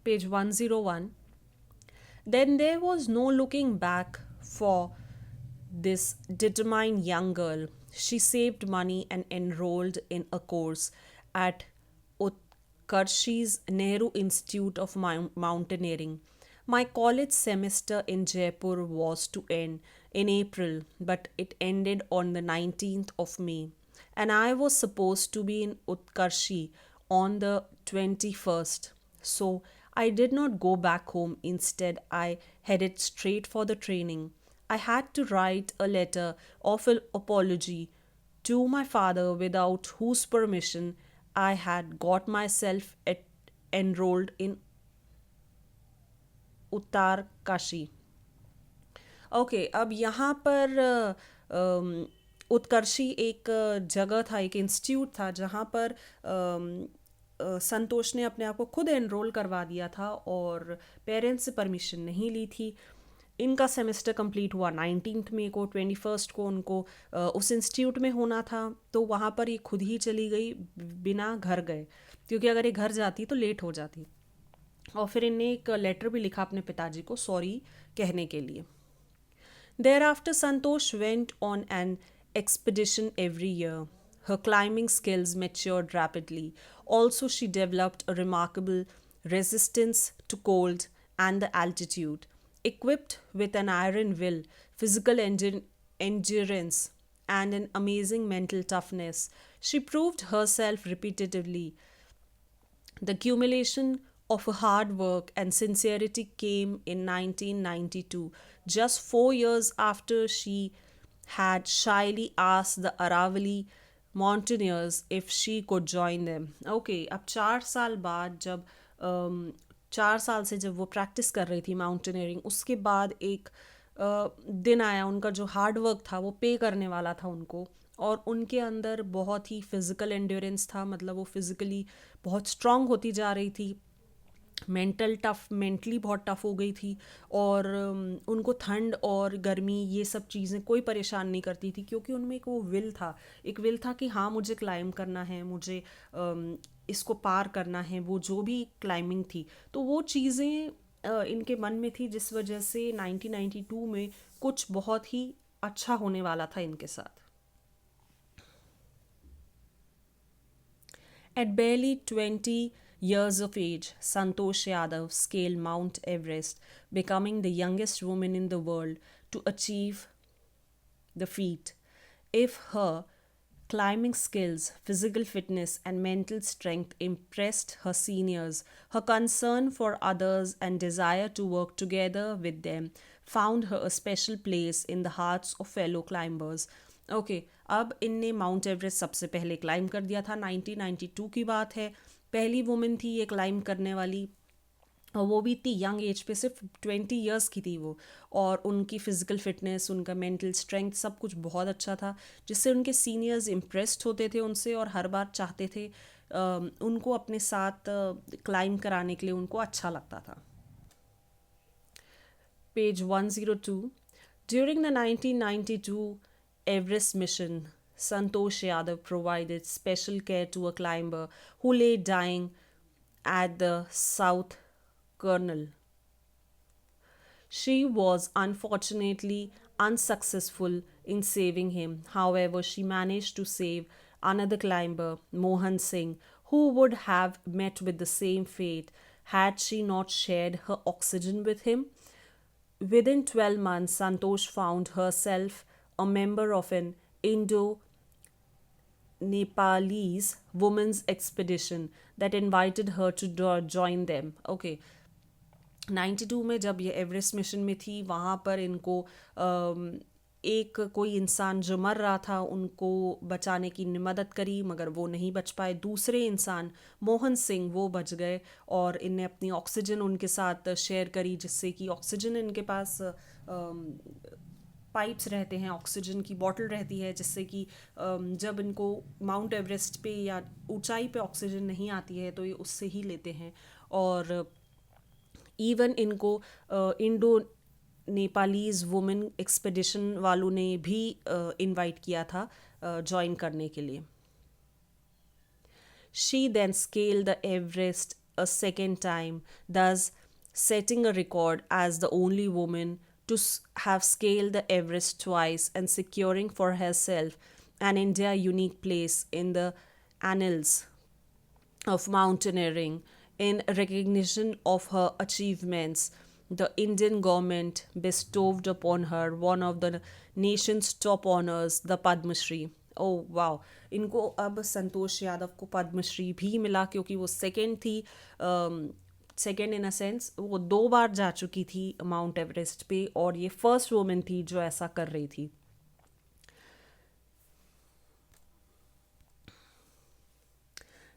Page 101. Then there was no looking back for this determined young girl. She saved money and enrolled in a course at Utkarshi's Nehru Institute of Mountaineering. My college semester in Jaipur was to end in April, but it ended on the 19th of May, and I was supposed to be in Utkarshi on the 21st. So I did not go back home. Instead, I headed straight for the training. I had to write a letter of apology to my father, without whose permission I had got myself enrolled in Uttarkashi. Okay, अब यहाँ पर उत्कर्षी एक जगह था, एक institute था जहाँ पर संतोष ने अपने आप को खुद एनरोल करवा दिया था और पेरेंट्स से परमिशन नहीं ली थी. इनका सेमेस्टर कंप्लीट हुआ 19th मई को. 21st को उनको उस इंस्टीट्यूट में होना था, तो वहाँ पर ये खुद ही चली गई बिना घर गए, क्योंकि अगर ये घर जाती तो लेट हो जाती. और फिर इनने एक लेटर भी लिखा अपने पिताजी को सॉरी कहने के लिए. Thereafter, Santosh went on an expedition every year. Her climbing skills matured rapidly. Also, she developed a remarkable resistance to cold and the altitude. Equipped with an iron will, physical endurance, and an amazing mental toughness, she proved herself repeatedly. The accumulation of her hard work and sincerity came in 1992, just 4 years after she had shyly asked the Aravali mountaineers if she could join them. Okay, अब 4 साल बाद जब 4 साल से जब वो practice कर रही थी माउंटेनियरिंग, उसके बाद एक दिन आया उनका जो हार्ड वर्क था वो पे करने वाला था उनको, और उनके अंदर बहुत ही फिज़िकल एंड्योरेंस था. मतलब वो फिज़िकली बहुत स्ट्रांग होती जा रही थी, मेंटली बहुत टफ हो गई थी, और उनको ठंड और गर्मी ये सब चीज़ें कोई परेशान नहीं करती थी, क्योंकि उनमें एक वो विल था कि हाँ मुझे क्लाइंब करना है, मुझे इसको पार करना है. वो जो भी क्लाइंबिंग थी, तो वो चीज़ें इनके मन में थी, जिस वजह से 1992 में कुछ बहुत ही अच्छा होने वाला था इनके साथ. At barely 20 years of age, Santosh Yadav scaled Mount Everest, becoming the youngest woman in the world to achieve the feat. If her climbing skills, physical fitness, and mental strength impressed her seniors, her concern for others and desire to work together with them found her a special place in the hearts of fellow climbers. Okay, अब इनने mount Everest सबसे पहले climb कर दिया था. 1992 की बात है. पहली वुमेन थी ये क्लाइंब करने वाली, और वो भी इतनी यंग एज पे, सिर्फ 20 इयर्स की थी वो. और उनकी फ़िज़िकल फिटनेस, उनका मेंटल स्ट्रेंथ, सब कुछ बहुत अच्छा था, जिससे उनके सीनियर्स इम्प्रेस्ड होते थे उनसे और हर बार चाहते थे उनको अपने साथ क्लाइंब कराने के लिए. उनको अच्छा लगता था. Page 102. During the 1992 Everest mission, Santosh Yadav provided special care to a climber who lay dying at the South Kernel. She was unfortunately unsuccessful in saving him. However, she managed to save another climber, Mohan Singh, who would have met with the same fate had she not shared her oxygen with him. Within 12 months, Santosh found herself a member of an Indo-Nepalese women's expedition that invited her to join them. Okay. 92 में जब ये Everest mission में थी, वहाँ पर इनको एक कोई इंसान जो मर रहा था उनको बचाने की मदद करी, मगर वो नहीं बच पाए. दूसरे इंसान मोहन सिंह वो बच गए, और इनने अपनी ऑक्सीजन उनके साथ शेयर करी, जिससे कि ऑक्सीजन इनके पास पाइप्स रहते हैं, ऑक्सीजन की बॉटल रहती है, जिससे कि जब इनको माउंट एवरेस्ट पे या ऊंचाई पे ऑक्सीजन नहीं आती है तो ये उससे ही लेते हैं. और इवन इनको इंडो नेपालीज वुमेन एक्सपेडिशन वालों ने भी इनवाइट किया था ज्वाइन करने के लिए. She then scaled the Everest a second time, thus setting a record as the only woman to have scaled the Everest twice and securing for herself an India unique place in the annals of mountaineering. In recognition of her achievements, the Indian government bestowed upon her one of the nation's top honors, the Padma Shri. ओह वाह, इनको अब संतोष यादव को पद्मश्री भी मिला क्योंकि वो second थी, second in a sense वो 2 बार जा चुकी थी माउंट एवरेस्ट पे और ये फर्स्ट वुमेन थी जो ऐसा कर रही थी.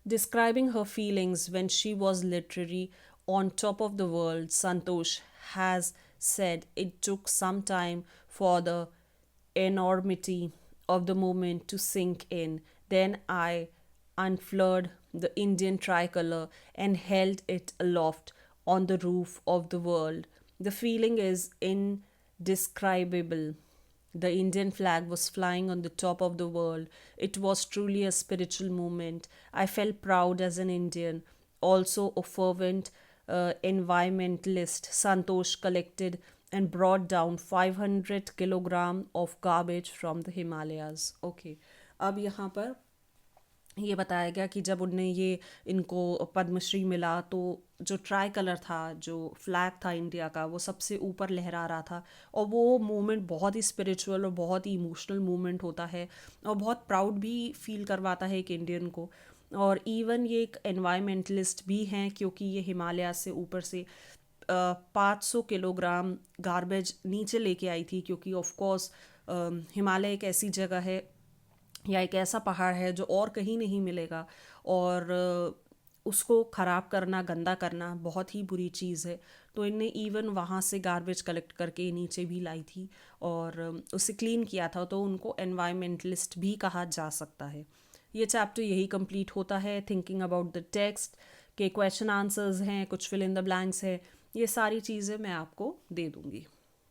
Describing her feelings when she was literally on top of the world, Santosh has said it took some time for the enormity of the moment to sink in. Then I unfurled the Indian tricolor and held it aloft on the roof of the world. The feeling is indescribable. The Indian flag was flying on the top of the world. It was truly a spiritual moment. I felt proud as an Indian. Also, a fervent environmentalist, Santosh collected and brought down 500 kilogram of garbage from the Himalayas. Okay. अब यहाँ पर ये बताया गया कि जब उनने ये इनको पद्मश्री मिला तो जो ट्राई कलर था, जो फ्लैग था इंडिया का, वो सबसे ऊपर लहरा रहा था और वो मोमेंट बहुत ही स्पिरिचुअल और बहुत ही इमोशनल मोमेंट होता है और बहुत प्राउड भी फील करवाता है एक इंडियन को. और इवन ये एक एनवायरमेंटलिस्ट भी हैं क्योंकि ये हिमालय से ऊपर से 500 किलोग्राम गार्बेज नीचे लेके आई थी क्योंकि ऑफ कोर्स हिमालय एक ऐसी जगह है या एक ऐसा पहाड़ है जो और कहीं नहीं मिलेगा और उसको ख़राब करना, गंदा करना बहुत ही बुरी चीज़ है. तो इनने इवन वहाँ से गार्बेज कलेक्ट करके नीचे भी लाई थी और उसे क्लीन किया था, तो उनको एनवायरमेंटलिस्ट भी कहा जा सकता है. ये चैप्टर यही कंप्लीट होता है. थिंकिंग अबाउट द टेक्स्ट के क्वेश्चन आंसर्स हैं, कुछ फिल इन द ब्लैंक्स है, ये सारी चीज़ें मैं आपको दे दूँगी.